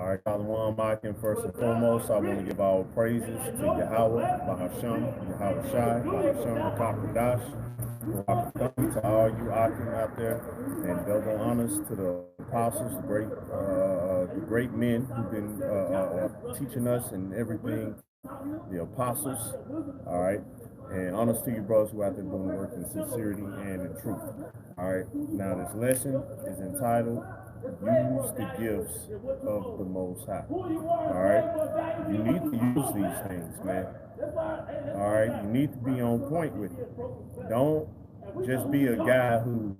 All right, Shalom Aleichem. First and foremost, I want to give all praises to Yahweh, Bahasham, Yahweh Shai, Bahasham, Rakakadash, to all you Akim out there, and double honors to the apostles, the great men who've been teaching us and everything, the apostles. All right, and honors to you, brothers who out there doing the work in sincerity and in truth. All right, now this lesson is entitled "Use the Gifts of the Most High." All right, you need to use these things, man. All right, you need to be on point with it. Don't just be a guy who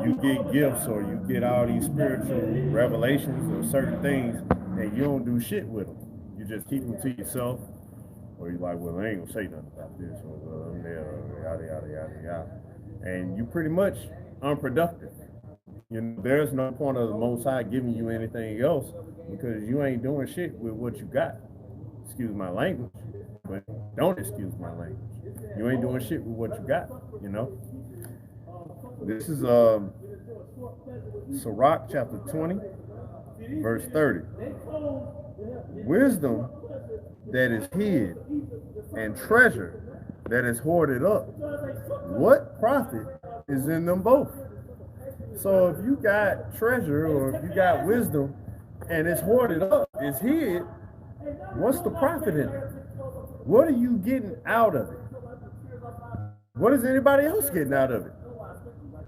you get gifts or you get all these spiritual revelations or certain things and you don't do shit with them. You just keep them to yourself, or you're like, well, I ain't gonna say nothing about this, or yada yada yada yada, and you pretty much unproductive. You know, there's no point of the Most High giving you anything else because you ain't doing shit with what you got. Excuse my language, but don't excuse my language. You ain't doing shit with what you got, you know. This is Sirach chapter 20, verse 30. Wisdom that is hid and treasure that is hoarded up, what profit is in them both? So if you got treasure or if you got wisdom and it's hoarded up, it's hid, what's the profit in it? What are you getting out of it? What is anybody else getting out of it?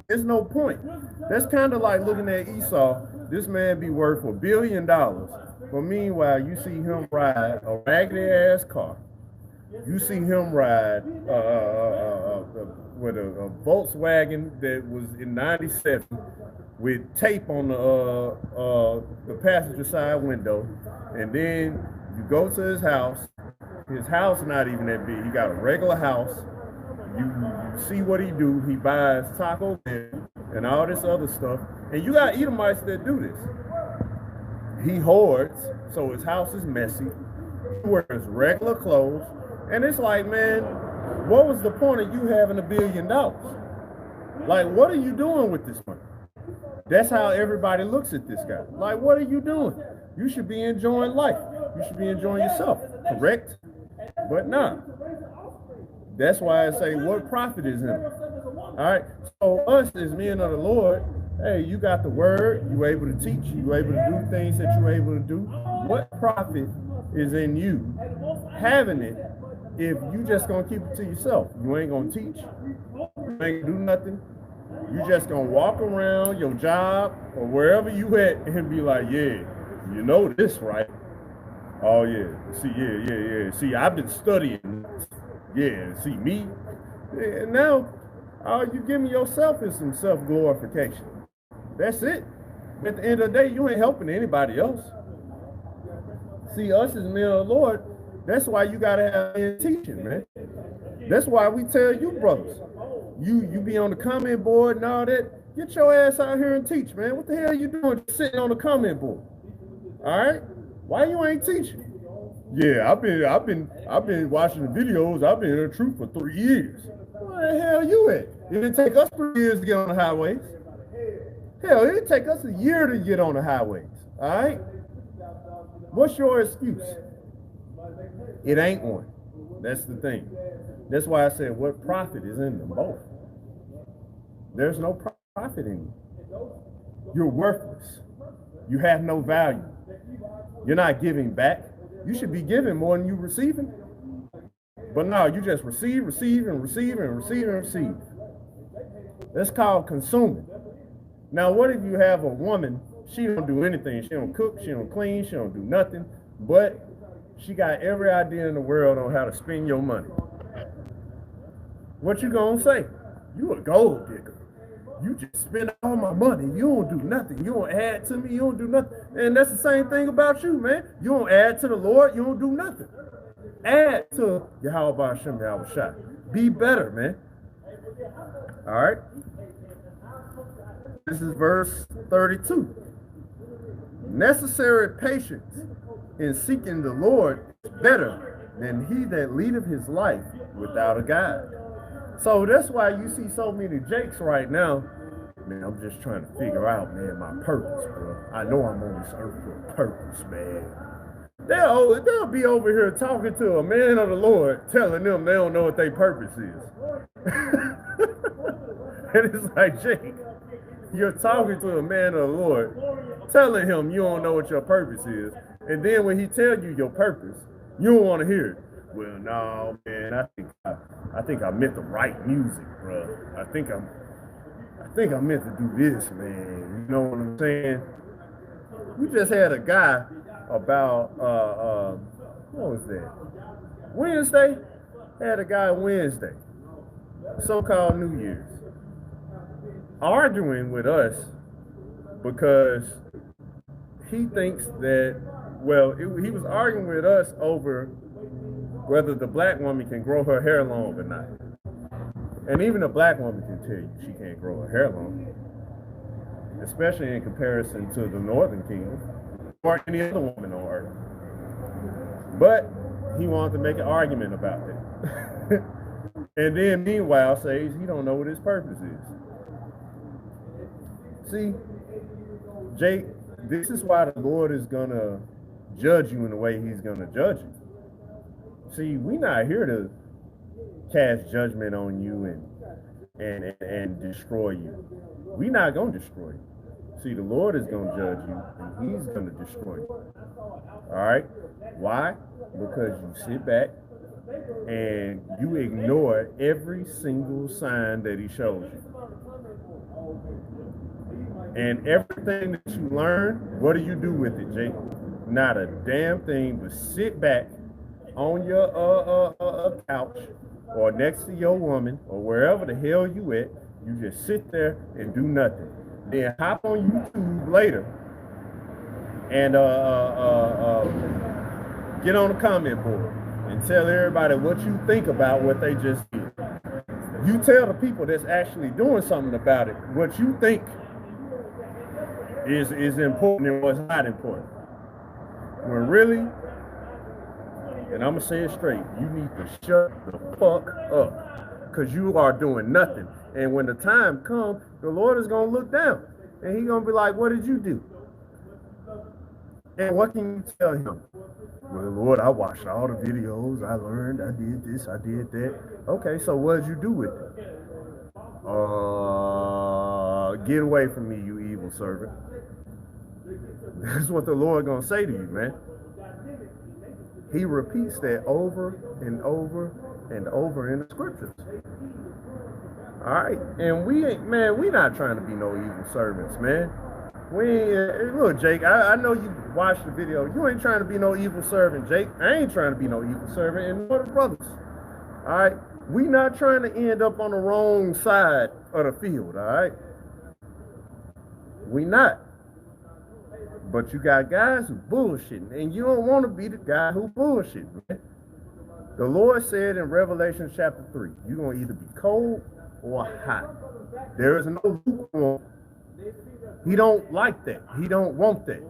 There's no point. That's kind of like looking at Esau. This man be worth $1 billion. But meanwhile, you see him ride a raggedy ass car. You see him ride with a Volkswagen that was in '97 with tape on the passenger side window, and then you go to his house. His house not even that big. He got a regular house. You see what he do. He buys Taco Bell and all this other stuff. And you got Edomites that do this. He hoards, so his house is messy. He wears regular clothes. And it's like, man, what was the point of you having $1 billion? Like, what are you doing with this money? That's how everybody looks at this guy. Like, what are you doing? You should be enjoying life. You should be enjoying yourself, correct? But nah. That's why I say, what profit is in it? All right. So us as men of the Lord, hey, you got the word. You able to teach. You able to do things that you're able to do. What profit is in you having it if you just gonna keep it to yourself? You ain't gonna teach. You ain't gonna do nothing. You just gonna walk around your job or wherever you at and be like, yeah, you know this, right? Oh yeah. See, yeah. See, I've been studying. Yeah, see me. Yeah, now, all you giving yourself is some self-glorification. That's it. At the end of the day, you ain't helping anybody else. See, us as men of the Lord, that's why you gotta have men teaching, man. That's why we tell you, brothers, you be on the comment board and all that. Get your ass out here and teach, man. What the hell are you doing sitting on the comment board? All right? Why you ain't teaching? Yeah, I've been watching the videos. I've been in the truth for 3 years. Where the hell you at? It didn't take us 3 years to get on the highways. Hell, it didn't take us a year to get on the highways. All right? What's your excuse? It ain't one. That's the thing. That's why I said, what profit is in them both? There's no profit in you. You're worthless. You have no value. You're not giving back. You should be giving more than you receiving. But no, you just receive. That's called consuming. Now, what if you have a woman, she don't do anything. She don't cook, she don't clean, she don't do nothing, but she got every idea in the world on how to spend your money. What you gonna say? You a gold digger. You just spend all my money. You don't do nothing. You don't add to me. You don't do nothing. And that's the same thing about you, man. You don't add to the Lord. You don't do nothing. Add to Yahweh Hashem Yahweh Shai. Be better, man. All right. This is verse 32. Necessary patience in seeking the Lord is better than he that leadeth his life without a guide. So that's why you see so many Jakes right now Man, I'm just trying to figure out, man, my purpose, bro. I know I'm on this earth for a purpose, man. They'll be over here talking to a man of the Lord, telling them they don't know what their purpose is. And it's like, Jake, you're talking to a man of the Lord, telling him you don't know what your purpose is. And then when he tells you your purpose, you don't want to hear it. Well, no, man, I think I meant to write music, bro. I think I meant to do this, man. You know what I'm saying? We just had a guy about what was that? Wednesday? Had a guy Wednesday, so-called New Year's, arguing with us because he thinks that, well, he was arguing with us over whether the black woman can grow her hair long or not. And even a black woman can tell you she can't grow her hair long, especially in comparison to the Northern Kingdom or any other woman on earth. But he wanted to make an argument about that. And then meanwhile says he don't know what his purpose is. See, Jake, this is why the Lord is gonna judge you in the way he's gonna judge you. See, we're not here to cast judgment on you and destroy you. We're not gonna destroy you. See, the Lord is gonna judge you and he's gonna destroy you. All right? Why? Because you sit back and you ignore every single sign that he shows you. And everything that you learn, what do you do with it, Jake? Not a damn thing, but sit back on your couch or next to your woman or wherever the hell you at. You just sit there and do nothing. Then hop on YouTube later and get on the comment board and tell everybody what you think about what they just did. You tell the people that's actually doing something about it what you think is important and what's not important. When really, and I'm gonna say it straight, you need to shut the fuck up, because you are doing nothing. And when the time comes, the Lord is gonna look down and he's gonna be like, what did you do? And what can you tell him? Well, Lord, I watched all the videos, I learned, I did this, I did that. Okay, so what did you do with it? Get away from me, you evil servant. That's what the Lord gonna say to you, man. He repeats that over and over and over in the scriptures. All right, and we're not trying to be no evil servants, man. Look, Jake, I know you watched the video. You ain't trying to be no evil servant, Jake. I ain't trying to be no evil servant, and no other brothers. All right, we not trying to end up on the wrong side of the field. All right, we not. But you got guys who bullshitting, and you don't want to be the guy who bullshitting, man. The Lord said in Revelation chapter 3, you're going to either be cold or hot. There is no lukewarm. He don't like that. He don't want that.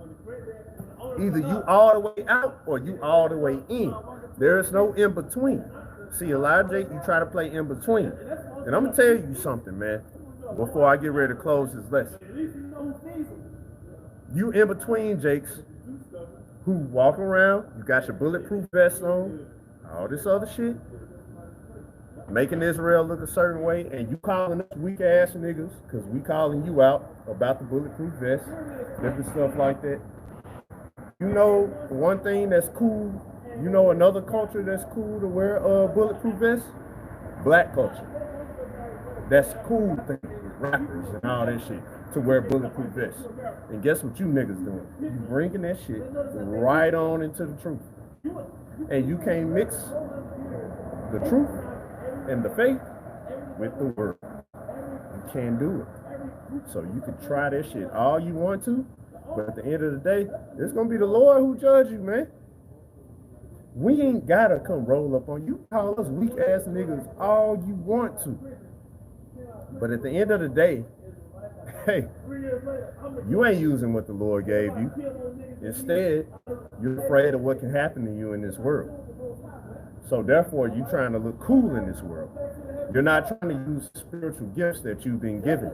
Either you all the way out or you all the way in. There is no in between. See, Elijah, you try to play in between. And I'm going to tell you something, man, before I get ready to close this lesson. You in between Jakes who walk around, you got your bulletproof vest on, all this other shit, making Israel look a certain way, and you calling us weak ass niggas because we calling you out about the bulletproof vest, different stuff like that. You know one thing that's cool, you know another culture that's cool to wear a bulletproof vest? Black culture. That's a cool thing with rappers and all that shit, to wear bulletproof vests. And guess what you niggas doing? You bringing that shit right on into the truth. And you can't mix the truth and the faith with the word. You can't do it. So you can try that shit all you want to, but at the end of the day, it's gonna be the Lord who judge you, man. We ain't gotta come roll up on you. Call us weak ass niggas all you want to. But at the end of the day, hey, you ain't using what the Lord gave you. Instead, you're afraid of what can happen to you in this world. So therefore, you're trying to look cool in this world. You're not trying to use spiritual gifts that you've been given.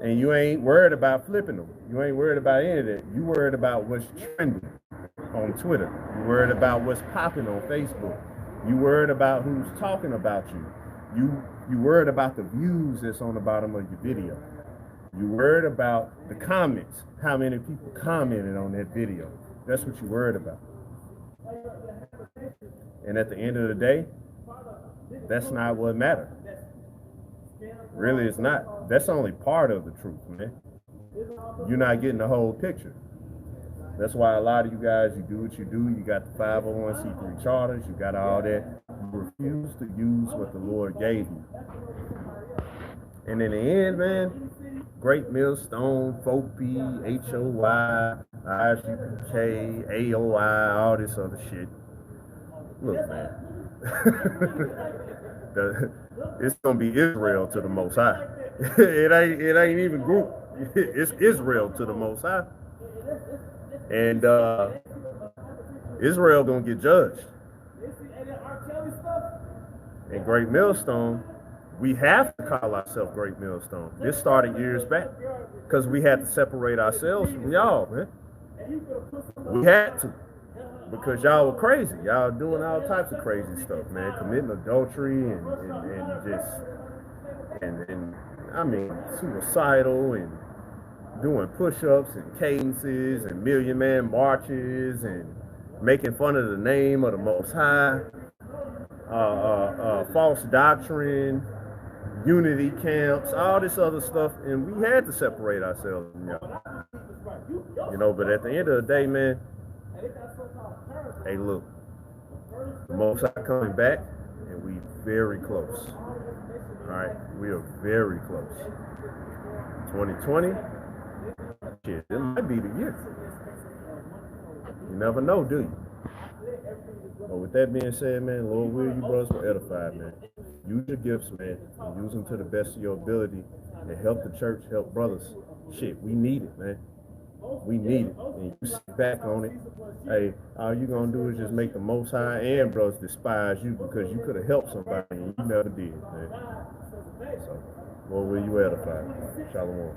And you ain't worried about flipping them. You ain't worried about any of that. You worried about what's trending on Twitter. You worried about what's popping on Facebook. You worried about who's talking about you. You worried about the views that's on the bottom of your video. You worried about the comments, how many people commented on that video. That's what you worried about. And at the end of the day, that's not what matters. Really, it's not. That's only part of the truth, man. You're not getting the whole picture. That's why a lot of you guys, you do what you do. You got the 501c3 charters. You got all that. You refuse to use what the Lord gave you. And in the end, man, Great Millstone, FOPI, HOI, ISUPK, AOI, all this other shit. Look, man. It's gonna be Israel to the Most High. It ain't even group. It's Israel to the Most High, and Israel gonna get judged. And Great Millstone, we have to call ourselves Great Millstone. This started years back because we had to separate ourselves from y'all, man. We had to. Because y'all were crazy. Y'all doing all types of crazy stuff, man. Committing adultery and I mean, suicidal and doing push-ups and cadences and million-man marches and making fun of the name of the Most High, false doctrine, unity camps, all this other stuff, and we had to separate ourselves from y'all. You know, but at the end of the day, man, hey, look, the Most High coming back, and we very close. All right, we are very close. 2020, shit, it might be the year. You never know, do you? But with that being said, man, Lord will you brothers were edified, man. Use your gifts, man, and use them to the best of your ability and help the church, help brothers. Shit, we need it, man. We need it. And you sit back on it. Hey, all you gonna do is just make the Most High and brothers despise you because you could have helped somebody and you never did, man. So, Lord will you edify. Shalom.